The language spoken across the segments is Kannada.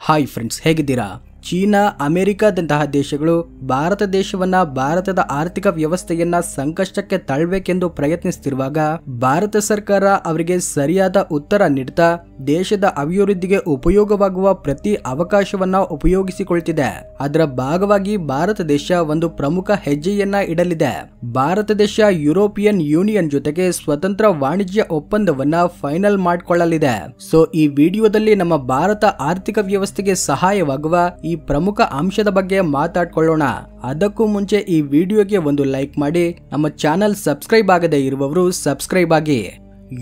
ಹಾಯ್ ಫ್ರೆಂಡ್ಸ್, ಹೇಗಿದ್ದೀರಾ? ಚೀನಾ, ಅಮೆರಿಕಾದಂತಹ ದೇಶಗಳು ಭಾರತ ದೇಶವನ್ನ ಭಾರತದ ಆರ್ಥಿಕ ವ್ಯವಸ್ಥೆಯನ್ನ ಸಂಕಷ್ಟಕ್ಕೆ ತಳ್ಳಬೇಕೆಂದು ಪ್ರಯತ್ನಿಸುತ್ತಿರುವಾಗ ಭಾರತ ಸರ್ಕಾರ ಅವರಿಗೆ ಸರಿಯಾದ ಉತ್ತರ ನೀಡುತ್ತಾ ದೇಶದ ಅಭಿವೃದ್ಧಿಗೆ ಉಪಯೋಗವಾಗುವ ಪ್ರತಿ ಅವಕಾಶವನ್ನ ಉಪಯೋಗಿಸಿಕೊಳ್ತಿದೆ. ಅದರ ಭಾಗವಾಗಿ ಭಾರತ ದೇಶ ಒಂದು ಪ್ರಮುಖ ಹೆಜ್ಜೆಯನ್ನ ಇಡಲಿದೆ. ಭಾರತ ದೇಶ ಯುರೋಪಿಯನ್ ಯೂನಿಯನ್ ಜೊತೆಗೆ ಸ್ವತಂತ್ರ ವಾಣಿಜ್ಯ ಒಪ್ಪಂದವನ್ನ ಫೈನಲ್ ಮಾಡಿಕೊಳ್ಳಲಿದೆ. ಸೊ ಈ ವಿಡಿಯೋದಲ್ಲಿ ನಮ್ಮ ಭಾರತ ಆರ್ಥಿಕ ವ್ಯವಸ್ಥೆಗೆ ಸಹಾಯವಾಗುವ ಈ ಪ್ರಮುಖ ಅಂಶದ ಬಗ್ಗೆ ಮಾತಾಡ್ಕೊಳ್ಳೋಣ. ಅದಕ್ಕೂ ಮುಂಚೆ ಈ ವಿಡಿಯೋಗೆ ಒಂದು ಲೈಕ್ ಮಾಡಿ, ನಮ್ಮ ಚಾನೆಲ್ ಸಬ್ಸ್ಕ್ರೈಬ್ ಆಗದೇ ಇರುವವರು ಸಬ್ಸ್ಕ್ರೈಬ್ ಆಗಿ.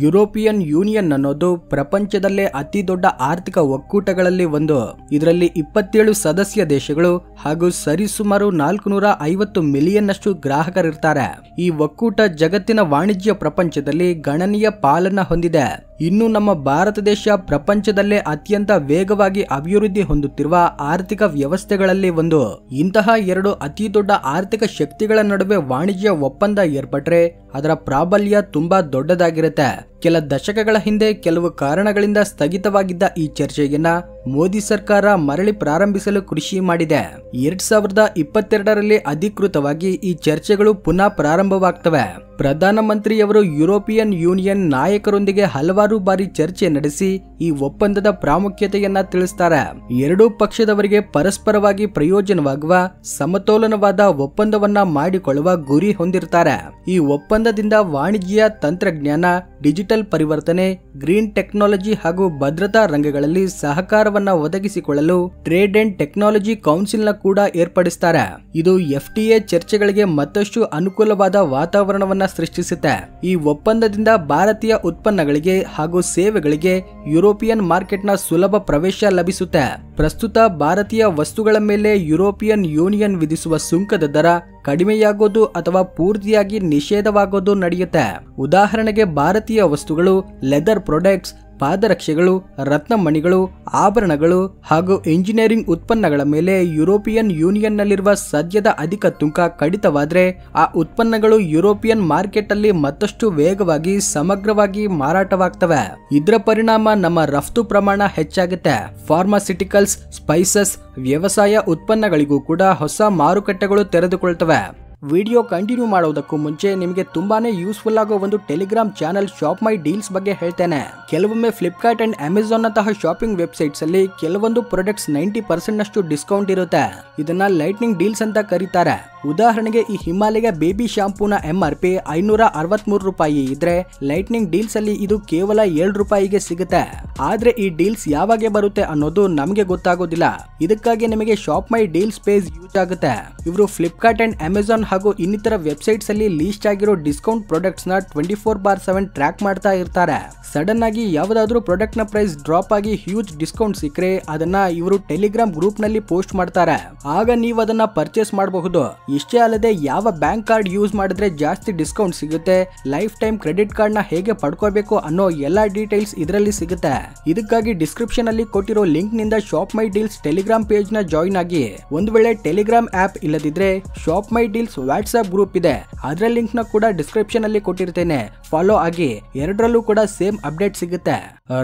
ಯುರೋಪಿಯನ್ ಯೂನಿಯನ್ ಅನ್ನೋದು ಪ್ರಪಂಚದಲ್ಲೇ ಅತಿ ದೊಡ್ಡ ಆರ್ಥಿಕ ಒಕ್ಕೂಟಗಳಲ್ಲಿ ಒಂದು. ಇದರಲ್ಲಿ 27 ಸದಸ್ಯ ದೇಶಗಳು ಹಾಗೂ ಸರಿಸುಮಾರು 450 ಮಿಲಿಯನ್ ಅಷ್ಟು ಗ್ರಾಹಕರಿರ್ತಾರೆ. ಈ ಒಕ್ಕೂಟ ಜಗತ್ತಿನ ವಾಣಿಜ್ಯ ಪ್ರಪಂಚದಲ್ಲಿ ಗಣನೀಯ ಪಾಲನ್ನ ಹೊಂದಿದೆ. ಇನ್ನು ನಮ್ಮ ಭಾರತ ದೇಶ ಪ್ರಪಂಚದಲ್ಲೇ ಅತ್ಯಂತ ವೇಗವಾಗಿ ಅಭಿವೃದ್ಧಿ ಹೊಂದುತ್ತಿರುವ ಆರ್ಥಿಕ ವ್ಯವಸ್ಥೆಗಳಲ್ಲಿ ಒಂದು. ಇಂತಹ ಎರಡು ಅತಿ ದೊಡ್ಡ ಆರ್ಥಿಕ ಶಕ್ತಿಗಳ ನಡುವೆ ವಾಣಿಜ್ಯ ಒಪ್ಪಂದ ಏರ್ಪಟ್ರೆ ಅದರ ಪ್ರಾಬಲ್ಯ ತುಂಬಾ ದೊಡ್ಡದಾಗಿರುತ್ತೆ. ಕೆಲ ದಶಕಗಳ ಹಿಂದೆ ಕೆಲವು ಕಾರಣಗಳಿಂದ ಸ್ಥಗಿತವಾಗಿದ್ದ ಈ ಚರ್ಚೆಯನ್ನ ಮೋದಿ ಸರ್ಕಾರ ಮರಳಿ ಪ್ರಾರಂಭಿಸಲು ಕೃಷಿ ಮಾಡಿದೆ. 2022ರಲ್ಲಿ ಅಧಿಕೃತವಾಗಿ ಈ ಚರ್ಚೆಗಳು ಪುನಃ ಪ್ರಾರಂಭವಾಗ್ತವೆ. ಪ್ರಧಾನಮಂತ್ರಿಯವರು ಯುರೋಪಿಯನ್ ಯೂನಿಯನ್ ನಾಯಕರೊಂದಿಗೆ ಹಲವಾರು ಬಾರಿ ಚರ್ಚೆ ನಡೆಸಿ ಈ ಒಪ್ಪಂದದ ಪ್ರಾಮುಖ್ಯತೆಯನ್ನ ತಿಳಿಸ್ತಾರೆ. ಎರಡೂ ಪಕ್ಷದವರಿಗೆ ಪರಸ್ಪರವಾಗಿ ಪ್ರಯೋಜನವಾಗುವ ಸಮತೋಲನವಾದ ಒಪ್ಪಂದವನ್ನ ಮಾಡಿಕೊಳ್ಳುವ ಗುರಿ ಹೊಂದಿರ್ತಾರೆ. ಈ ಒಪ್ಪಂದದಿಂದ ವಾಣಿಜ್ಯ, ತಂತ್ರಜ್ಞಾನ, ಡಿಜಿಟಲ್ ಪರಿವರ್ತನೆ, ಗ್ರೀನ್ ಟೆಕ್ನಾಲಜಿ ಹಾಗೂ ಭದ್ರತಾ ರಂಗಗಳಲ್ಲಿ ಸಹಕಾರವನ್ನ ಒದಗಿಸಿಕೊಳ್ಳಲು ಟ್ರೇಡ್ ಅಂಡ್ ಟೆಕ್ನಾಲಜಿ ಕೌನ್ಸಿಲ್ ನ ಕೂಡ ಏರ್ಪಡಿಸುತ್ತಾರೆ. ಇದು FTA ಚರ್ಚೆಗಳಿಗೆ ಮತ್ತಷ್ಟು ಅನುಕೂಲವಾದ ವಾತಾವರಣವನ್ನ ಸೃಷ್ಟಿಸುತ್ತೆ. ಈ ಒಪ್ಪಂದದಿಂದ ಭಾರತೀಯ ಉತ್ಪನ್ನಗಳಿಗೆ ಹಾಗೂ ಸೇವೆಗಳಿಗೆ ಯುರೋಪಿಯನ್ ಮಾರ್ಕೆಟ್ನ ಸುಲಭ ಪ್ರವೇಶ ಲಭಿಸುತ್ತೆ. ಪ್ರಸ್ತುತ ಭಾರತೀಯ ವಸ್ತುಗಳ ಮೇಲೆ ಯುರೋಪಿಯನ್ ಯೂನಿಯನ್ ವಿಧಿಸುವ ಸುಂಕದ ದರ ಕಡಿಮೆಯಾಗೋದು ಅಥವಾ ಪೂರ್ತಿಯಾಗಿ ನಿಷೇಧವಾಗೋದು ನಡೆಯುತ್ತೆ. ಉದಾಹರಣೆಗೆ ಭಾರತೀಯ ವಸ್ತುಗಳು, ಲೆದರ್ ಪ್ರಾಡಕ್ಟ್ಸ್, ಪಾದರಕ್ಷೆಗಳು, ರತ್ನಮಣಿಗಳು, ಆಭರಣಗಳು ಹಾಗೂ ಇಂಜಿನಿಯರಿಂಗ್ ಉತ್ಪನ್ನಗಳ ಮೇಲೆ ಯುರೋಪಿಯನ್ ಯೂನಿಯನ್ ನಲ್ಲಿರುವ ಸದ್ಯದ ಅಧಿಕ ಸುಂಕ ಕಡಿತವಾದ್ರೆ ಆ ಉತ್ಪನ್ನಗಳು ಯುರೋಪಿಯನ್ ಮಾರ್ಕೆಟ್ ಅಲ್ಲಿ ಮತ್ತಷ್ಟು ವೇಗವಾಗಿ ಸಮಗ್ರವಾಗಿ ಮಾರಾಟವಾಗ್ತವೆ. ಇದರ ಪರಿಣಾಮ ನಮ್ಮ ರಫ್ತು ಪ್ರಮಾಣ ಹೆಚ್ಚಾಗುತ್ತೆ. ಫಾರ್ಮಾಸ್ಯೂಟಿಕಲ್ಸ್, ಸ್ಪೈಸಸ್, ವ್ಯವಸಾಯ ಉತ್ಪನ್ನಗಳಿಗೂ ಕೂಡ ಹೊಸ ಮಾರುಕಟ್ಟೆಗಳು ತೆರೆದುಕೊಳ್ತವೆ. ವಿಡಿಯೋ ಕಂಟಿನ್ಯೂ ಮಾಡೋದಕ್ಕೂ ಮುಂಚೆ ನಿಮಗೆ ತುಂಬಾನೇ ಯೂಸ್ಫುಲ್ ಆಗೋ ಒಂದು ಟೆಲಿಗ್ರಾಮ್ ಚಾನಲ್ ಶಾಪ್ ಮೈ ಡೀಲ್ಸ್ ಬಗ್ಗೆ ಹೇಳ್ತೇನೆ. ಕೆಲವೊಮ್ಮೆ ಫ್ಲಿಪ್ಕಾರ್ಟ್ ಅಂಡ್ ಅಮೆಜಾನ್ ನಂತಹ ಶಾಪಿಂಗ್ ವೆಬ್ಸೈಟ್ಸ್ ಅಲ್ಲಿ ಕೆಲವೊಂದು ಪ್ರಾಡಕ್ಟ್ಸ್ 90% ನಷ್ಟು ಡಿಸ್ಕೌಂಟ್ ಇರುತ್ತೆ. ಇದನ್ನ ಲೈಟ್ನಿಂಗ್ ಡೀಲ್ಸ್ ಅಂತ ಕರೀತಾರೆ. ಉದಾಹರಣೆಗೆ ಈ ಹಿಮಾಲಯ ಬೇಬಿ ಶಾಂಪೂನ MRP 563 ರೂಪಾಯಿ ಇದ್ರೆ ಲೈಟ್ನಿಂಗ್ ಡೀಲ್ಸ್ ಅಲ್ಲಿ ಇದು ಕೇವಲ 7 ರೂಪಾಯಿಗೆ ಸಿಗುತ್ತೆ. ಆದ್ರೆ ಈ ಡೀಲ್ಸ್ ಯಾವಾಗ ಬರುತ್ತೆ ಅನ್ನೋದು ನಮಗೆ ಗೊತ್ತಾಗೋದಿಲ್ಲ. ಇದಕ್ಕಾಗಿ ನಿಮಗೆ ಶಾಪ್ ಮೈ ಡೀಲ್ಸ್ ಪೇಜ್ ಯೂಸ್ ಆಗುತ್ತೆ. ಇವರು ಫ್ಲಿಪ್ಕಾರ್ಟ್ ಅಂಡ್ ಅಮೆಜಾನ್ ಹಾಗೂ ಇನ್ನಿತರ ವೆಬ್ಸೈಟ್ಸ್ ಅಲ್ಲಿ ಲೀಸ್ಟ್ ಆಗಿರೋ ಡಿಸ್ಕೌಂಟ್ ಪ್ರಾಡಕ್ಟ್ಸ್ ನ 24/7 ಟ್ರ್ಯಾಕ್ ಮಾಡ್ತಾ ಇರ್ತಾರೆ. ಸಡನ್ ಆಗಿ ಯಾವ್ದಾದ್ರು ಪ್ರಾಡಕ್ಟ್ ನ ಪ್ರೈಸ್ ಡ್ರಾಪ್ ಆಗಿ ಹ್ಯೂಜ್ ಡಿಸ್ಕೌಂಟ್ ಸಿಕ್ಕರೆ ಅದನ್ನ ಇವರು ಟೆಲಿಗ್ರಾಮ್ ಗ್ರೂಪ್ ನಲ್ಲಿ ಪೋಸ್ಟ್ ಮಾಡ್ತಾರೆ. ಆಗ ನೀವು ಅದನ್ನ ಪರ್ಚೇಸ್ ಮಾಡಬಹುದು. ಇಷ್ಟೇ ಅಲ್ಲದೆ ಯಾವ ಬ್ಯಾಂಕ್ ಕಾರ್ಡ್ ಯೂಸ್ ಮಾಡಿದ್ರೆ ಜಾಸ್ತಿ ಡಿಸ್ಕೌಂಟ್ ಸಿಗುತ್ತೆ, ಲೈಫ್ ಟೈಮ್ ಕ್ರೆಡಿಟ್ ಕಾರ್ಡ್ ನ ಹೇಗೆ ಪಡ್ಕೋಬೇಕು ಅನ್ನೋ ಎಲ್ಲಾ ಡೀಟೇಲ್ಸ್ ಇದರಲ್ಲಿ ಸಿಗುತ್ತೆ. ಇದಕ್ಕಾಗಿ ಡಿಸ್ಕ್ರಿಪ್ಷನ್ ಅಲ್ಲಿ ಕೊಟ್ಟಿರೋ ಲಿಂಕ್ ನಿಂದ ಶಾಪ್ ಮೈ ಡೀಲ್ಸ್ ಟೆಲಿಗ್ರಾಮ್ ಪೇಜ್ ನ ಜಾಯಿನ್ ಆಗಿ. ಒಂದು ವೇಳೆ ಟೆಲಿಗ್ರಾಮ್ ಆಪ್ ಇಲ್ಲದಿದ್ರೆ ಶಾಪ್ ಮೈ ಡೀಲ್ಸ್ ವಾಟ್ಸ್ಆಪ್ ಗ್ರೂಪ್ ಇದೆ, ಅದರ ಲಿಂಕ್ ನ ಕೂಡ ಡಿಸ್ಕ್ರಿಪ್ಷನ್ ಅಲ್ಲಿ ಕೊಟ್ಟಿರ್ತೇನೆ, ಫಾಲೋ ಆಗಿ. ಎರಡರಲ್ಲೂ ಕೂಡ ಸೇಮ್ ಅಪ್ಡೇಟ್ ಸಿಗುತ್ತೆ.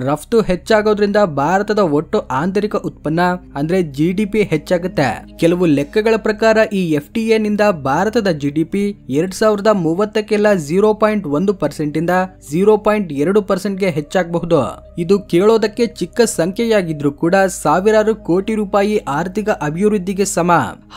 ರಫ್ತು ಹೆಚ್ಚಾಗೋದ್ರಿಂದ ಭಾರತದ ಒಟ್ಟು ಆಂತರಿಕ ಉತ್ಪನ್ನ ಅಂದ್ರೆ GDP ಹೆಚ್ಚಾಗುತ್ತೆ. ಕೆಲವು ಲೆಕ್ಕಗಳ ಪ್ರಕಾರ ಈ FTA ನಿಂದ ಭಾರತದ GDP 2030ಕ್ಕೆಲ್ಲ 0.1% ಇಂದ 0.2% ಗೆ ಹೆಚ್ಚಾಗಬಹುದು. ಇದು ಕೇಳೋದಕ್ಕೆ ಚಿಕ್ಕ ಸಂಖ್ಯೆಯಾಗಿದ್ರೂ ಕೂಡ ಸಾವಿರಾರು ಕೋಟಿ ರೂಪಾಯಿ ಆರ್ಥಿಕ ಅಭಿವೃದ್ಧಿಗೆ ಸಮ.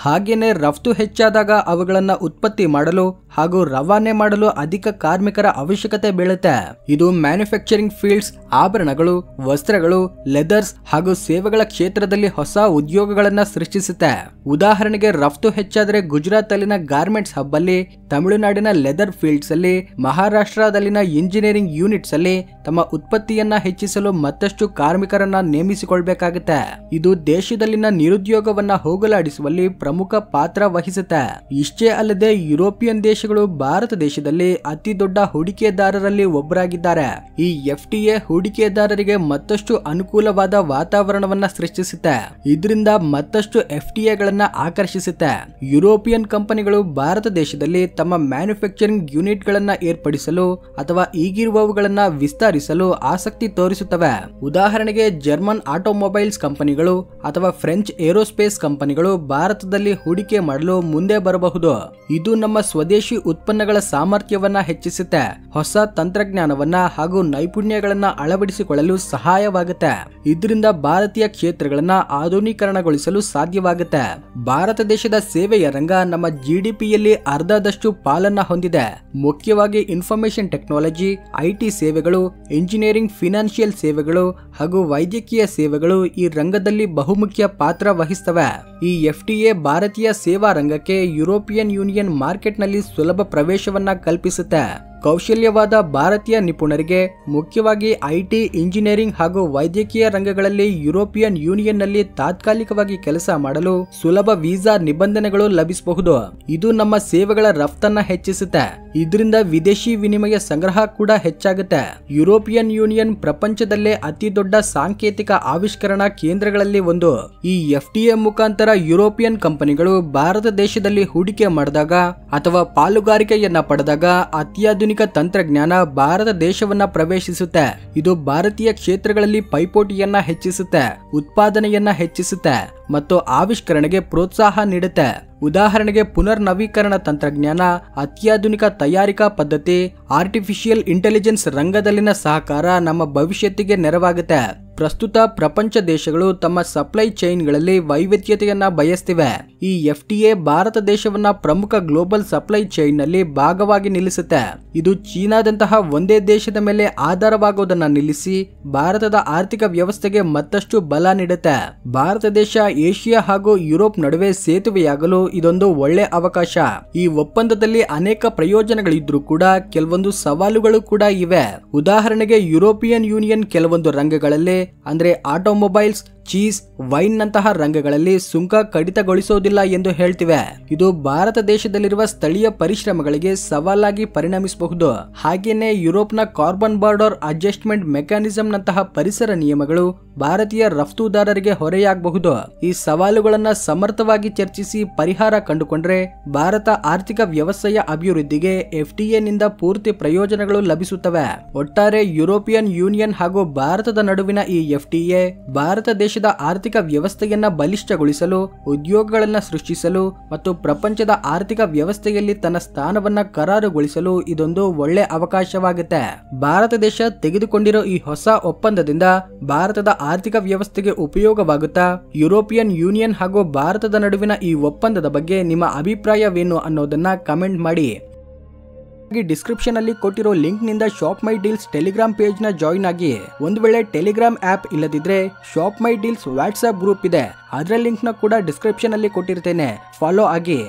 ಹಾಗೇನೆ ರಫ್ತು ಹೆಚ್ಚಾದಾಗ ಅವುಗಳನ್ನ ಉತ್ಪತ್ತಿ ಮಾಡಲು ಹಾಗೂ ರವಾನೆ ಮಾಡಲು ಅಧಿಕ ಕಾರ್ಮಿಕರ ಅವಶ್ಯಕತೆ ಬೀಳುತ್ತೆ. ಇದು ಮ್ಯಾನುಫ್ಯಾಕ್ಚರಿಂಗ್ ಫೀಲ್ಡ್ಸ್, ಆಭರಣಗಳು, ವಸ್ತ್ರಗಳು, ಲೆದರ್ಸ್ ಹಾಗೂ ಸೇವೆಗಳ ಕ್ಷೇತ್ರದಲ್ಲಿ ಹೊಸ ಉದ್ಯೋಗಗಳನ್ನ ಸೃಷ್ಟಿಸುತ್ತೆ. ಉದಾಹರಣೆಗೆ ರಫ್ತು ಹೆಚ್ಚಾದ್ರೆ ಗುಜರಾತ್ ಅಲ್ಲಿನ ಗಾರ್ಮೆಂಟ್ಸ್ ಹಬ್ ಅಲ್ಲಿ, ತಮಿಳುನಾಡಿನ ಲೆದರ್ ಫೀಲ್ಡ್ಸ್ ಅಲ್ಲಿ, ಮಹಾರಾಷ್ಟ್ರದಲ್ಲಿನ ಇಂಜಿನಿಯರಿಂಗ್ ಯೂನಿಟ್ಸ್ ಅಲ್ಲಿ ತಮ್ಮ ಉತ್ಪತ್ತಿಯನ್ನ ಹೆಚ್ಚಿಸಲು ಮತ್ತಷ್ಟು ಕಾರ್ಮಿಕರನ್ನ ನೇಮಿಸಿಕೊಳ್ಬೇಕಾಗುತ್ತೆ. ಇದು ದೇಶದಲ್ಲಿನ ನಿರುದ್ಯೋಗವನ್ನ ಹೋಗಲಾಡಿಸುವಲ್ಲಿ ಪ್ರಮುಖ ಪಾತ್ರ ವಹಿಸುತ್ತೆ. ಇಷ್ಟೇ ಅಲ್ಲದೆ ಯುರೋಪಿಯನ್ ದೇಶಗಳು ಭಾರತ ದೇಶದಲ್ಲಿ ಅತಿ ದೊಡ್ಡ ಹೂಡಿಕೆದಾರರಲ್ಲಿ ಒಬ್ಬರಾಗಿದ್ದಾರೆ. ಈ FTA ಹೂಡಿಕೆ ಹೂಡಿಕೆದಾರರಿಗೆ ಮತ್ತಷ್ಟು ಅನುಕೂಲವಾದ ವಾತಾವರಣವನ್ನ ಸೃಷ್ಟಿಸುತ್ತೆ. ಇದರಿಂದ ಮತ್ತಷ್ಟು FTAಗಳನ್ನ ಆಕರ್ಷಿಸುತ್ತೆ. ಯುರೋಪಿಯನ್ ಕಂಪನಿಗಳು ಭಾರತ ದೇಶದಲ್ಲಿ ತಮ್ಮ ಮ್ಯಾನುಫ್ಯಾಕ್ಚರಿಂಗ್ ಯೂನಿಟ್ ಗಳನ್ನ ಏರ್ಪಡಿಸಲು ಅಥವಾ ಈಗಿರುವವುಗಳನ್ನ ವಿಸ್ತರಿಸಲು ಆಸಕ್ತಿ ತೋರಿಸುತ್ತವೆ. ಉದಾಹರಣೆಗೆ ಜರ್ಮನ್ ಆಟೋಮೊಬೈಲ್ಸ್ ಕಂಪನಿಗಳು ಅಥವಾ ಫ್ರೆಂಚ್ ಏರೋಸ್ಪೇಸ್ ಕಂಪನಿಗಳು ಭಾರತದಲ್ಲಿ ಹೂಡಿಕೆ ಮಾಡಲು ಮುಂದೆ ಬರಬಹುದು. ಇದು ನಮ್ಮ ಸ್ವದೇಶಿ ಉತ್ಪನ್ನಗಳ ಸಾಮರ್ಥ್ಯವನ್ನ ಹೆಚ್ಚಿಸುತ್ತೆ, ಹೊಸ ತಂತ್ರಜ್ಞಾನವನ್ನ ಹಾಗೂ ನೈಪುಣ್ಯಗಳನ್ನ ಅಳವಡಿಸಿಕೊಳ್ಳಲು ಸಹಾಯವಾಗುತ್ತೆ. ಇದರಿಂದ ಭಾರತೀಯ ಕ್ಷೇತ್ರಗಳನ್ನ ಆಧುನೀಕರಣಗೊಳಿಸಲು ಸಾಧ್ಯವಾಗುತ್ತೆ. ಭಾರತ ದೇಶದ ಸೇವೆಯ ರಂಗ ನಮ್ಮ GDPಯಲ್ಲಿ ಅರ್ಧದಷ್ಟು ಪಾಲನ್ನ ಹೊಂದಿದೆ. ಮುಖ್ಯವಾಗಿ ಇನ್ಫಾರ್ಮೇಶನ್ ಟೆಕ್ನಾಲಜಿ, IT ಸೇವೆಗಳು, ಇಂಜಿನಿಯರಿಂಗ್, ಫಿನಾನ್ಷಿಯಲ್ ಸೇವೆಗಳು ಹಾಗೂ ವೈದ್ಯಕೀಯ ಸೇವೆಗಳು ಈ ರಂಗದಲ್ಲಿ ಬಹುಮುಖ್ಯ ಪಾತ್ರ ವಹಿಸ್ತವೆ. ಈ FTA ಭಾರತೀಯ ಸೇವಾ ರಂಗಕ್ಕೆ ಯುರೋಪಿಯನ್ ಯೂನಿಯನ್ ಮಾರ್ಕೆಟ್ನಲ್ಲಿ ಸುಲಭ ಪ್ರವೇಶವನ್ನ ಕಲ್ಪಿಸುತ್ತೆ. ಕೌಶಲ್ಯವಾದ ಭಾರತೀಯ ನಿಪುಣರಿಗೆ ಮುಖ್ಯವಾಗಿ IT, ಇಂಜಿನಿಯರಿಂಗ್ ಹಾಗೂ ವೈದ್ಯಕೀಯ ರಂಗಗಳಲ್ಲಿ ಯುರೋಪಿಯನ್ ಯೂನಿಯನ್ ನಲ್ಲಿ ತಾತ್ಕಾಲಿಕವಾಗಿ ಕೆಲಸ ಮಾಡಲು ಸುಲಭ ವೀಸಾ ನಿಬಂಧನೆಗಳು ಲಭಿಸಬಹುದು. ಇದು ನಮ್ಮ ಸೇವೆಗಳ ರಫ್ತನ್ನ ಹೆಚ್ಚಿಸುತ್ತೆ. ಇದರಿಂದ ವಿದೇಶಿ ವಿನಿಮಯ ಸಂಗ್ರಹ ಕೂಡ ಹೆಚ್ಚಾಗುತ್ತೆ. ಯುರೋಪಿಯನ್ ಯೂನಿಯನ್ ಪ್ರಪಂಚದಲ್ಲೇ ಅತಿ ದೊಡ್ಡ ಸಾಂಕೇತಿಕ ಆವಿಷ್ಕರಣಾ ಕೇಂದ್ರಗಳಲ್ಲಿ ಒಂದು. ಈ FTA ಮುಖಾಂತರ ಯುರೋಪಿಯನ್ ಕಂಪನಿಗಳು ಭಾರತ ದೇಶದಲ್ಲಿ ಹೂಡಿಕೆ ಮಾಡಿದಾಗ ಅಥವಾ ಪಾಲುಗಾರಿಕೆಯನ್ನ ಪಡೆದಾಗ ಅತ್ಯಾಧುನಿಕ ತಂತ್ರಜ್ಞಾನ ಭಾರತ ದೇಶವನ್ನ ಪ್ರವೇಶಿಸುತ್ತೆ. ಇದು ಭಾರತೀಯ ಕ್ಷೇತ್ರಗಳಲ್ಲಿ ಪೈಪೋಟಿಯನ್ನ ಹೆಚ್ಚಿಸುತ್ತೆ, ಉತ್ಪಾದನೆಯನ್ನ ಹೆಚ್ಚಿಸುತ್ತೆ ಮತ್ತು ಆವಿಷ್ಕರಣೆಗೆ ಪ್ರೋತ್ಸಾಹ ನೀಡುತ್ತೆ. ಉದಾಹರಣೆಗೆ ಪುನರ್ನವೀಕರಣ ತಂತ್ರಜ್ಞಾನ, ಅತ್ಯಾಧುನಿಕ ತಯಾರಿಕಾ ಪದ್ಧತಿ, ಆರ್ಟಿಫಿಷಿಯಲ್ ಇಂಟೆಲಿಜೆನ್ಸ್ ರಂಗದಲ್ಲಿನ ಸಹಕಾರ ನಮ್ಮ ಭವಿಷ್ಯತ್ತಿಗೆ ನೆರವಾಗುತ್ತೆ. ಪ್ರಸ್ತುತ ಪ್ರಪಂಚ ದೇಶಗಳು ತಮ್ಮ ಸಪ್ಲೈ ಚೈನ್ಗಳಲ್ಲಿ ವೈವಿಧ್ಯತೆಯನ್ನ ಬಯಸ್ತಿವೆ. ಈ FTA ಭಾರತ ದೇಶವನ್ನ ಪ್ರಮುಖ ಗ್ಲೋಬಲ್ ಸಪ್ಲೈ ಚೈನ್ ನಲ್ಲಿ ಭಾಗವಾಗಿ ನಿಲ್ಲಿಸುತ್ತೆ. ಇದು ಚೀನಾದಂತಹ ಒಂದೇ ದೇಶದ ಮೇಲೆ ಆಧಾರವಾಗುವುದನ್ನ ನಿಲ್ಲಿಸಿ ಭಾರತದ ಆರ್ಥಿಕ ವ್ಯವಸ್ಥೆಗೆ ಮತ್ತಷ್ಟು ಬಲ ನೀಡುತ್ತೆ. ಭಾರತ ದೇಶ ಏಷ್ಯಾ ಹಾಗೂ ಯುರೋಪ್ ನಡುವೆ ಸೇತುವೆಯಾಗಲು ಇದೊಂದು ಒಳ್ಳೆ ಅವಕಾಶ. ಈ ಒಪ್ಪಂದದಲ್ಲಿ ಅನೇಕ ಪ್ರಯೋಜನಗಳಿದ್ರೂ ಕೂಡ ಕೆಲವೊಂದು ಸವಾಲುಗಳು ಕೂಡ ಇವೆ. ಉದಾಹರಣೆಗೆ ಯುರೋಪಿಯನ್ ಯೂನಿಯನ್ ಕೆಲವೊಂದು ರಂಗಗಳಲ್ಲಿ ಅಂದ್ರೆ ಆಟೋಮೊಬೈಲ್ಸ್, ಚೀಸ್, ವೈನ್ ನಂತಹ ರಂಗಗಳಲ್ಲಿ ಸುಂಕ ಕಡಿತಗೊಳಿಸೋದಿಲ್ಲ ಎಂದು ಹೇಳ್ತಿವೆ. ಇದು ಭಾರತ ದೇಶದಲ್ಲಿರುವ ಸ್ಥಳೀಯ ಪರಿಶ್ರಮಗಳಿಗೆ ಸವಾಲಾಗಿ ಪರಿಣಮಿಸಬಹುದು. ಹಾಗೇನೆ ಯುರೋಪ್ನ ಕಾರ್ಬನ್ ಬಾರ್ಡರ್ ಅಡ್ಜಸ್ಟ್ಮೆಂಟ್ ಮೆಕ್ಯಾನಿಸಂ ನಂತಹ ಪರಿಸರ ನಿಯಮಗಳು ಭಾರತೀಯ ರಫ್ತುದಾರರಿಗೆ ಹೊರೆಯಾಗಬಹುದು. ಈ ಸವಾಲುಗಳನ್ನ ಸಮರ್ಥವಾಗಿ ಚರ್ಚಿಸಿ ಪರಿಹಾರ ಕಂಡುಕೊಂಡ್ರೆ ಭಾರತ ಆರ್ಥಿಕ ವ್ಯವಸ್ಥೆಯ ಅಭಿವೃದ್ಧಿಗೆ FTA ನಿಂದ ಪೂರ್ತಿ ಪ್ರಯೋಜನಗಳು ಲಭಿಸುತ್ತವೆ. ಒಟ್ಟಾರೆ ಯುರೋಪಿಯನ್ ಯೂನಿಯನ್ ಹಾಗೂ ಭಾರತದ ನಡುವಿನ ಈ FTA ಭಾರತ ದೇಶದ ಆರ್ಥಿಕ ವ್ಯವಸ್ಥೆಯನ್ನ ಬಲಿಷ್ಠಗೊಳಿಸಲು, ಉದ್ಯೋಗಗಳನ್ನ ಸೃಷ್ಟಿಸಲು ಮತ್ತು ಪ್ರಪಂಚದ ಆರ್ಥಿಕ ವ್ಯವಸ್ಥೆಯಲ್ಲಿ ತನ್ನ ಸ್ಥಾನವನ್ನ ಕರಾರುಗೊಳಿಸಲು ಇದೊಂದು ಒಳ್ಳೆ ಅವಕಾಶವಾಗುತ್ತೆ. ಭಾರತ ದೇಶ ತೆಗೆದುಕೊಂಡಿರೋ ಈ ಹೊಸ ಒಪ್ಪಂದದಿಂದ ಭಾರತದ ಆರ್ಥಿಕ ವ್ಯವಸ್ಥೆಗೆ ಉಪಯೋಗವಾಗುತ್ತಾ? ಯುರೋಪಿಯನ್ ಯೂನಿಯನ್ ಹಾಗೂ ಭಾರತದ ನಡುವಿನ ಈ ಒಪ್ಪಂದದ ಬಗ್ಗೆ ನಿಮ್ಮ ಅಭಿಪ್ರಾಯವೇನು ಅನ್ನೋದನ್ನ ಕಮೆಂಟ್ ಮಾಡಿ. ಡಿಸ್ಕ್ರಿಪ್ಷನ್ ಅಲ್ಲಿ ಕೊಟ್ಟಿರೋ ಲಿಂಕ್ ನಿಂದ ಶಾಪ್ ಮೈ ಡೀಲ್ಸ್ ಟೆಲಿಗ್ರಾಮ್ ಪೇಜ್ ನ ಜಾಯಿನ್ ಆಗಿ. ಒಂದು ವೇಳೆ ಟೆಲಿಗ್ರಾಮ್ ಆಪ್ ಇಲ್ಲದಿದ್ರೆ ಶಾಪ್ ಮೈ ಡೀಲ್ಸ್ ವಾಟ್ಸ್ಆಪ್ ಗ್ರೂಪ್ ಇದೆ, ಅದರ ಲಿಂಕ್ ನ ಕೂಡ ಡಿಸ್ಕ್ರಿಪ್ಷನ್ ಅಲ್ಲಿ ಕೊಟ್ಟಿರ್ತೇನೆ, ಫಾಲೋ ಆಗಿ.